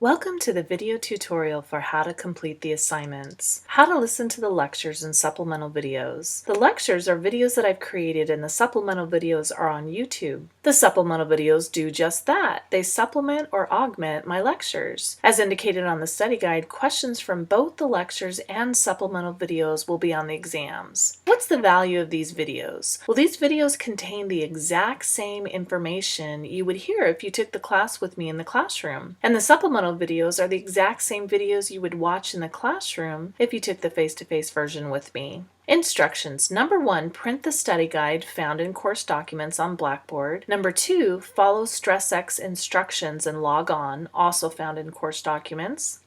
Welcome to the video tutorial for how to complete the assignments, how to listen to the lectures and supplemental videos. The lectures are videos that I've created and the supplemental videos are on YouTube. The supplemental videos do just that. They supplement or augment my lectures. As indicated on the study guide, questions from both the lectures and supplemental videos will be on the exams. What's the value of these videos? Well, these videos contain the exact same information you would hear if you took the class with me in the classroom. And the supplemental videos are the exact same videos you would watch in the classroom if you took the face-to-face version with me. Instructions. Number 1, print the study guide found in course documents on Blackboard. Number 2, follow StressX instructions and log on, also found in course documents.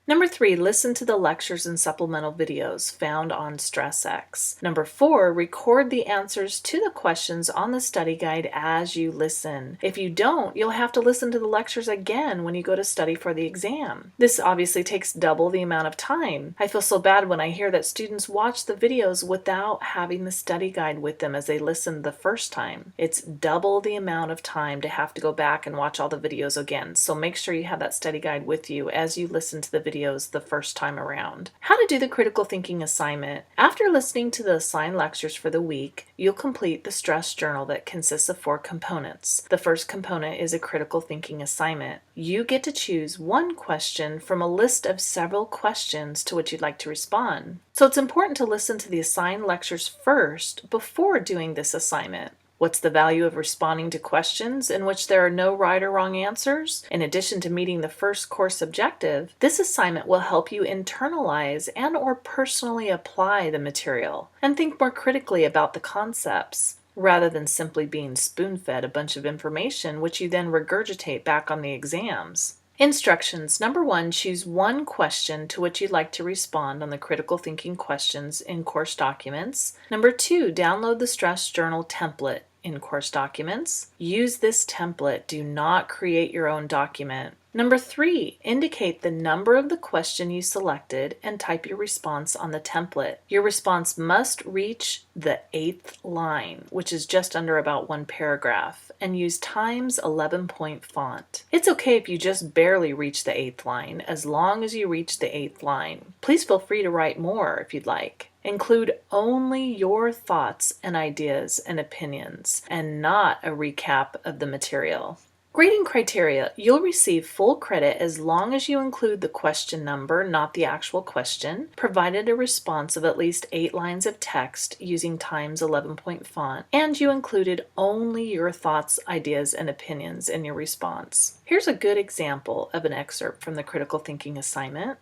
Number 3, listen to the lectures and supplemental videos found on StressX. Number 4, record the answers to the questions on the study guide as you listen. If you don't, you'll have to listen to the lectures again when you go to study for the exam. This obviously takes double the amount of time. I feel so bad when I hear that students watch the videos without having the study guide with them as they listened the first time. It's double the amount of time to have to go back and watch all the videos again, so make sure you have that study guide with you as you listen to the videos the first time around. How to do the critical thinking assignment. After listening to the assigned lectures for the week, you'll complete the stress journal that consists of 4 components. The first component is a critical thinking assignment. You get to choose one question from a list of several questions to which you'd like to respond. So it's important to listen to the assigned lectures first before doing this assignment. What's the value of responding to questions in which there are no right or wrong answers? In addition to meeting the first course objective, this assignment will help you internalize and/or personally apply the material and think more critically about the concepts, rather than simply being spoon-fed a bunch of information which you then regurgitate back on the exams. Instructions. Number 1, choose one question to which you'd like to respond on the critical thinking questions in course documents. Number 2, download the stress journal template in course documents. Use this template. Do not create your own document. Number 3, indicate the number of the question you selected and type your response on the template. Your response must reach the 8th line, which is just under about 1 paragraph, and use Times 11-point font. It's okay if you just barely reach the 8th line, as long as you reach the 8th line. Please feel free to write more if you'd like. Include only your thoughts and ideas and opinions, and not a recap of the material. Grading criteria. You'll receive full credit as long as you include the question number, not the actual question, provided a response of at least 8 lines of text using Times 11-point font, and you included only your thoughts, ideas, and opinions in your response. Here's a good example of an excerpt from the critical thinking assignment.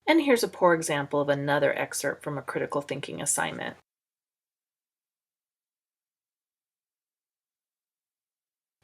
And here's a poor example of another excerpt from a critical thinking assignment.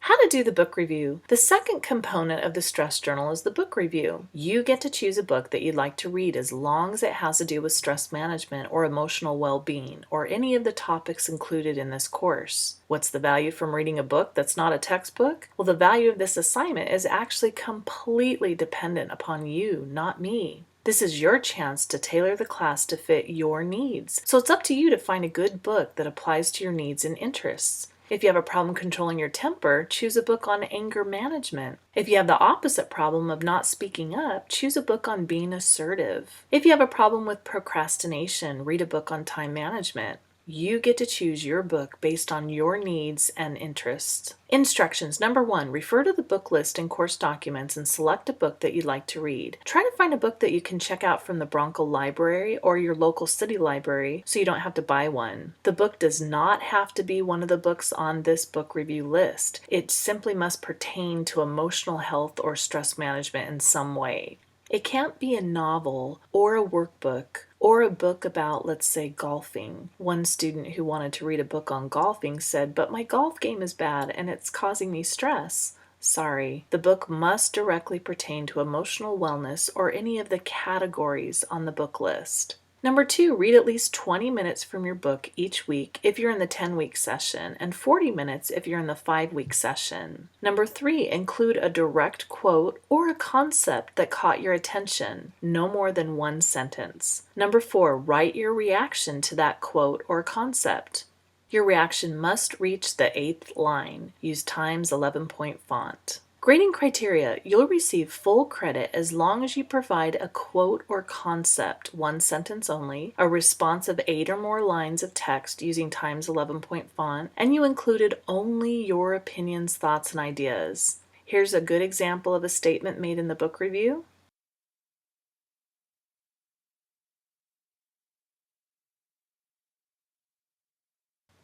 How to do the book review. The second component of the stress journal is the book review. You get to choose a book that you'd like to read as long as it has to do with stress management or emotional well-being or any of the topics included in this course. What's the value from reading a book that's not a textbook? Well, the value of this assignment is actually completely dependent upon you, not me. This is your chance to tailor the class to fit your needs. So it's up to you to find a good book that applies to your needs and interests. If you have a problem controlling your temper, choose a book on anger management. If you have the opposite problem of not speaking up, choose a book on being assertive. If you have a problem with procrastination, read a book on time management. You get to choose your book based on your needs and interests. Instructions. Number 1, refer to the book list in course documents and select a book that you'd like to read. Try to find a book that you can check out from the Bronco Library or your local city library so you don't have to buy one. The book does not have to be one of the books on this book review list. It simply must pertain to emotional health or stress management in some way. It can't be a novel or a workbook or a book about, let's say, golfing. One student who wanted to read a book on golfing said, "But my golf game is bad and it's causing me stress." Sorry, the book must directly pertain to emotional wellness or any of the categories on the book list. Number 2, read at least 20 minutes from your book each week if you're in the 10-week session, and 40 minutes if you're in the 5-week session. Number 3, include a direct quote or a concept that caught your attention, no more than 1 sentence. Number 4, write your reaction to that quote or concept. Your reaction must reach the 8th line. Use Times 11-point font. Grading criteria. You'll receive full credit as long as you provide a quote or concept, one sentence only, a response of 8 or more lines of text using Times 11-point font, and you included only your opinions, thoughts, and ideas. Here's a good example of a statement made in the book review.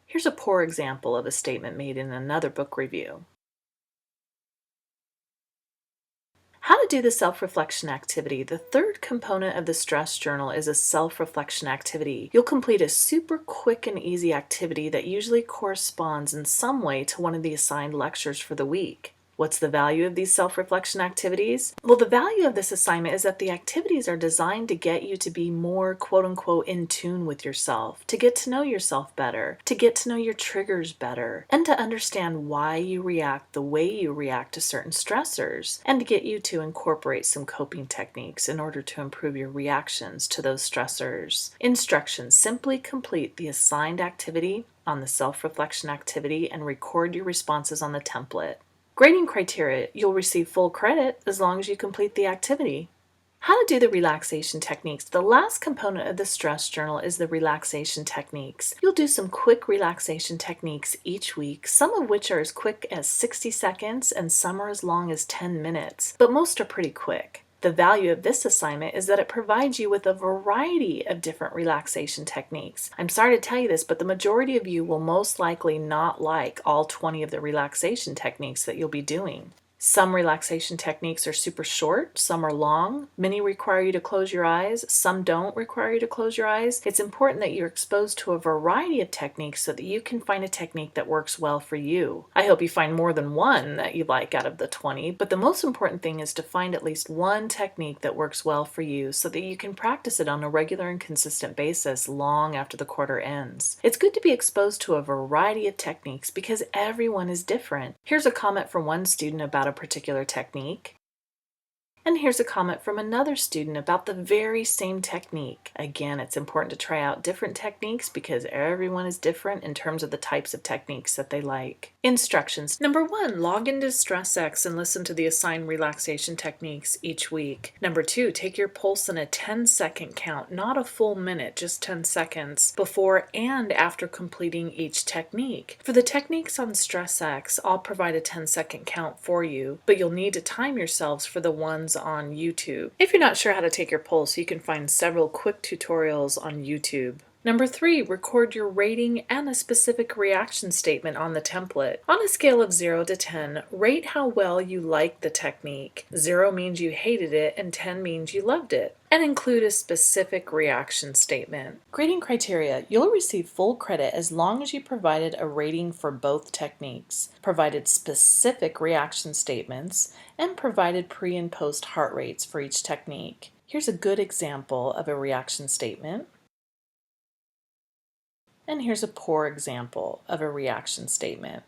Here's a poor example of a statement made in another book review. How to do the self-reflection activity. The third component of the stress journal is a self-reflection activity. You'll complete a super quick and easy activity that usually corresponds in some way to one of the assigned lectures for the week. What's the value of these self-reflection activities? Well, the value of this assignment is that the activities are designed to get you to be more quote-unquote in tune with yourself, to get to know yourself better, to get to know your triggers better, and to understand why you react the way you react to certain stressors, and to get you to incorporate some coping techniques in order to improve your reactions to those stressors. Instructions: simply complete the assigned activity on the self-reflection activity and record your responses on the template. Grading criteria. You'll receive full credit as long as you complete the activity. How to do the relaxation techniques. The last component of the stress journal is the relaxation techniques. You'll do some quick relaxation techniques each week, some of which are as quick as 60 seconds and some are as long as 10 minutes, but most are pretty quick. The value of this assignment is that it provides you with a variety of different relaxation techniques. I'm sorry to tell you this, but the majority of you will most likely not like all 20 of the relaxation techniques that you'll be doing. Some relaxation techniques are super short, some are long. Many require you to close your eyes, some don't require you to close your eyes. It's important that you're exposed to a variety of techniques so that you can find a technique that works well for you. I hope you find more than one that you like out of the 20, but the most important thing is to find at least one technique that works well for you so that you can practice it on a regular and consistent basis long after the quarter ends. It's good to be exposed to a variety of techniques because everyone is different. Here's a comment from one student about a particular technique. And here's a comment from another student about the very same technique. Again, it's important to try out different techniques because everyone is different in terms of the types of techniques that they like. Instructions. Number 1, log into StressX and listen to the assigned relaxation techniques each week. Number 2, take your pulse in a 10-second count, not a full minute, just 10 seconds, before and after completing each technique. For the techniques on StressX, I'll provide a 10-second count for you, but you'll need to time yourselves for the ones on YouTube. If you're not sure how to take your pulse, you can find several quick tutorials on YouTube. Number 3, record your rating and a specific reaction statement on the template. On a scale of 0 to 10, rate how well you liked the technique. 0 means you hated it and 10 means you loved it. And include a specific reaction statement. Grading criteria. You'll receive full credit as long as you provided a rating for both techniques, provided specific reaction statements, and provided pre and post heart rates for each technique. Here's a good example of a reaction statement. And here's a poor example of a reaction statement.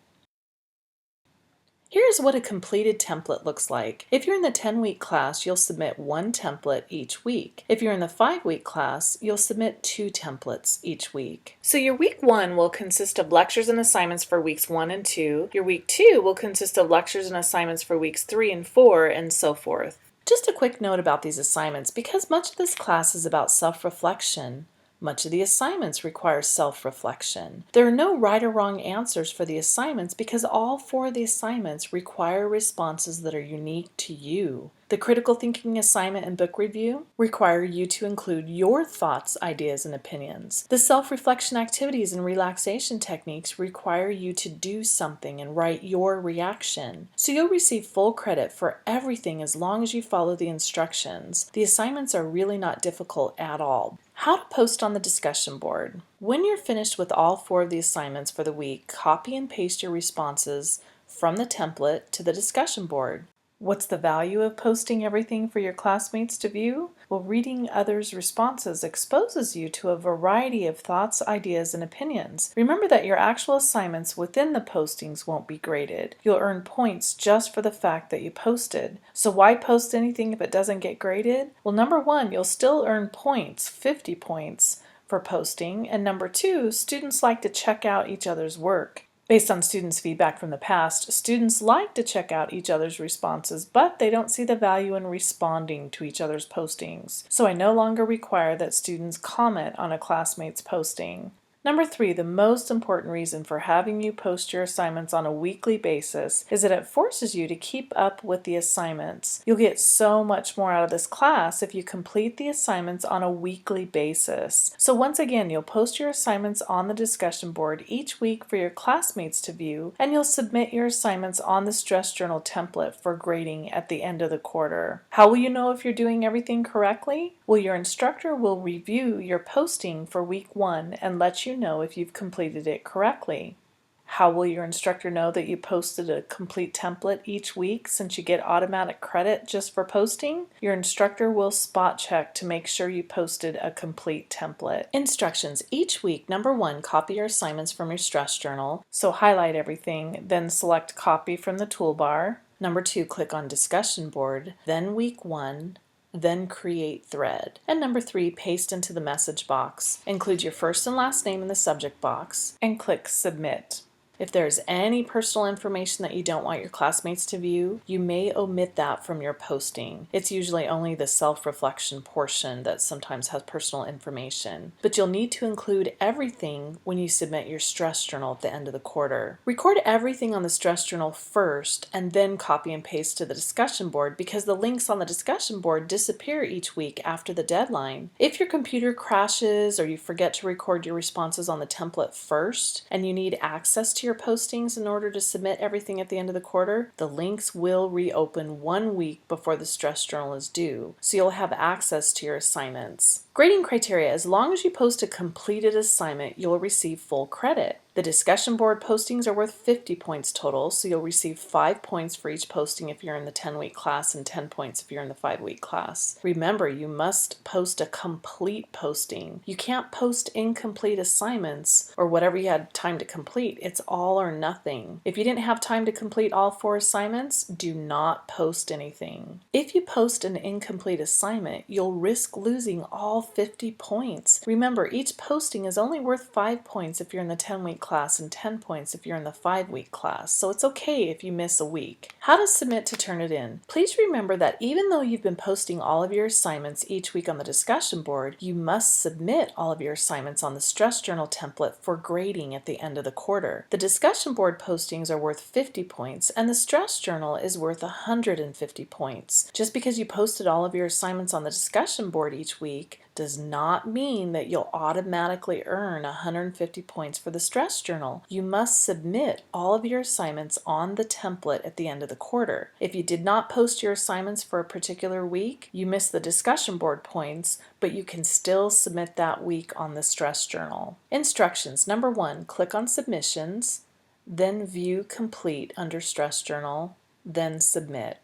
Here's what a completed template looks like. If you're in the 10-week class, you'll submit one template each week. If you're in the 5-week class, you'll submit 2 templates each week. So your week 1 will consist of lectures and assignments for weeks 1 and 2. Your week 2 will consist of lectures and assignments for weeks 3 and 4, and so forth. Just a quick note about these assignments. Because much of this class is about self-reflection, much of the assignments require self-reflection. There are no right or wrong answers for the assignments because all 4 of the assignments require responses that are unique to you. The critical thinking assignment and book review require you to include your thoughts, ideas, and opinions. The self-reflection activities and relaxation techniques require you to do something and write your reaction. So you'll receive full credit for everything as long as you follow the instructions. The assignments are really not difficult at all. How to post on the discussion board. When you're finished with all 4 of the assignments for the week, copy and paste your responses from the template to the discussion board. What's the value of posting everything for your classmates to view? Well, reading others' responses exposes you to a variety of thoughts, ideas, and opinions. Remember that your actual assignments within the postings won't be graded. You'll earn points just for the fact that you posted. So why post anything if it doesn't get graded? Well, number 1, you'll still earn points, 50 points, for posting. And number two, students like to check out each other's work. Based on students' feedback from the past, students like to check out each other's responses, but they don't see the value in responding to each other's postings. So I no longer require that students comment on a classmate's posting. Number three, the most important reason for having you post your assignments on a weekly basis is that it forces you to keep up with the assignments. You'll get so much more out of this class if you complete the assignments on a weekly basis. So once again, you'll post your assignments on the discussion board each week for your classmates to view, and you'll submit your assignments on the Stress Journal template for grading at the end of the quarter. How will you know if you're doing everything correctly? Well, your instructor will review your posting for week 1 and let you know if you've completed it correctly. How will your instructor know that you posted a complete template each week since you get automatic credit just for posting? Your instructor will spot check to make sure you posted a complete template. Instructions. Each week, number 1, copy your assignments from your stress journal. So highlight everything, then select copy from the toolbar. Number 2, click on discussion board, then week 1, then create thread. And number 3, paste into the message box. Include your first and last name in the subject box and click submit. If there's any personal information that you don't want your classmates to view, you may omit that from your posting. It's usually only the self-reflection portion that sometimes has personal information, but you'll need to include everything when you submit your stress journal at the end of the quarter. Record everything on the stress journal first and then copy and paste to the discussion board because the links on the discussion board disappear each week after the deadline. If your computer crashes or you forget to record your responses on the template first and you need access to your postings in order to submit everything at the end of the quarter, the links will reopen 1 week before the stress journal is due, so you'll have access to your assignments. Grading criteria: as long as you post a completed assignment, you'll receive full credit. The discussion board postings are worth 50 points total, so you'll receive 5 points for each posting if you're in the 10-week class and 10 points if you're in the 5-week class. Remember, you must post a complete posting. You can't post incomplete assignments or whatever you had time to complete. It's all or nothing. If you didn't have time to complete all 4 assignments, do not post anything. If you post an incomplete assignment, you'll risk losing all 50 points. Remember, each posting is only worth 5 points if you're in the 10-week class and 10 points if you're in the 5-week class, so it's okay if you miss a week. How to submit to turn it in. Please remember that even though you've been posting all of your assignments each week on the discussion board, you must submit all of your assignments on the stress journal template for grading at the end of the quarter. The discussion board postings are worth 50 points and the stress journal is worth 150 points. Just because you posted all of your assignments on the discussion board each week does not mean that you'll automatically earn 150 points for the stress journal. You must submit all of your assignments on the template at the end of the quarter. If you did not post your assignments for a particular week, you miss the discussion board points, but you can still submit that week on the stress journal. Instructions. Number 1, click on submissions, then view complete under stress journal, then submit.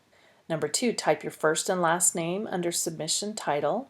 Number 2, type your first and last name under submission title.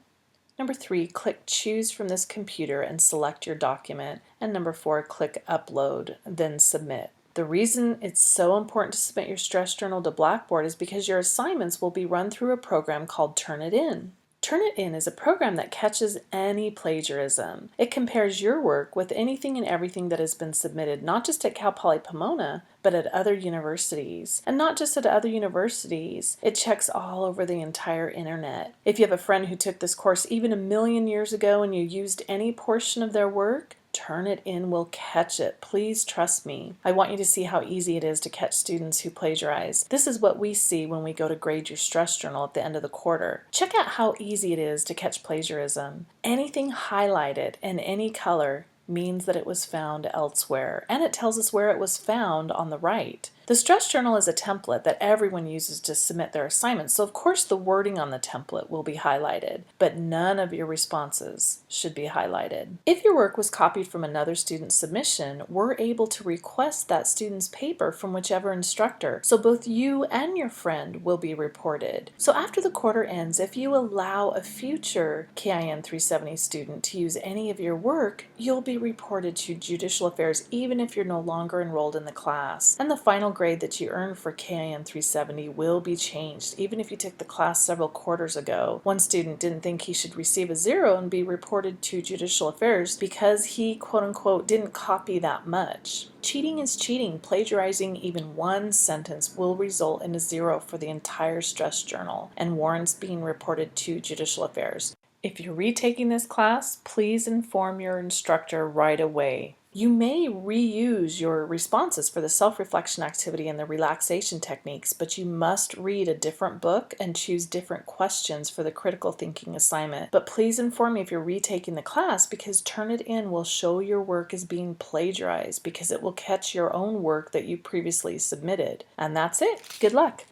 Number 3, click Choose from this computer and select your document. And number 4, click Upload, then Submit. The reason it's so important to submit your stress journal to Blackboard is because your assignments will be run through a program called Turnitin. Turnitin is a program that catches any plagiarism. It compares your work with anything and everything that has been submitted, not just at Cal Poly Pomona, but at other universities. And not just at other universities, it checks all over the entire internet. If you have a friend who took this course even 1,000,000 years ago and you used any portion of their work, Turnitin will catch it. Please trust me. I want you to see how easy it is to catch students who plagiarize. This is what we see when we go to grade your stress journal at the end of the quarter. Check out how easy it is to catch plagiarism. Anything highlighted in any color means that it was found elsewhere, and it tells us where it was found on the right. The stress journal is a template that everyone uses to submit their assignments, so of course the wording on the template will be highlighted, but none of your responses should be highlighted. If your work was copied from another student's submission, we're able to request that student's paper from whichever instructor, so both you and your friend will be reported. So after the quarter ends, if you allow a future KIN 370 student to use any of your work, you'll be reported to Judicial Affairs even if you're no longer enrolled in the class. And the final grade that you earned for KIM 370 will be changed. Even if you took the class several quarters ago, one student didn't think he should receive a 0 and be reported to Judicial Affairs because he, quote unquote, didn't copy that much. Cheating is cheating. Plagiarizing even one sentence will result in a 0 for the entire stress journal and warrants being reported to Judicial Affairs. If you're retaking this class, please inform your instructor right away. You may reuse your responses for the self-reflection activity and the relaxation techniques, but you must read a different book and choose different questions for the critical thinking assignment. But please inform me if you're retaking the class, because Turnitin will show your work as being plagiarized because it will catch your own work that you previously submitted. And that's it. Good luck.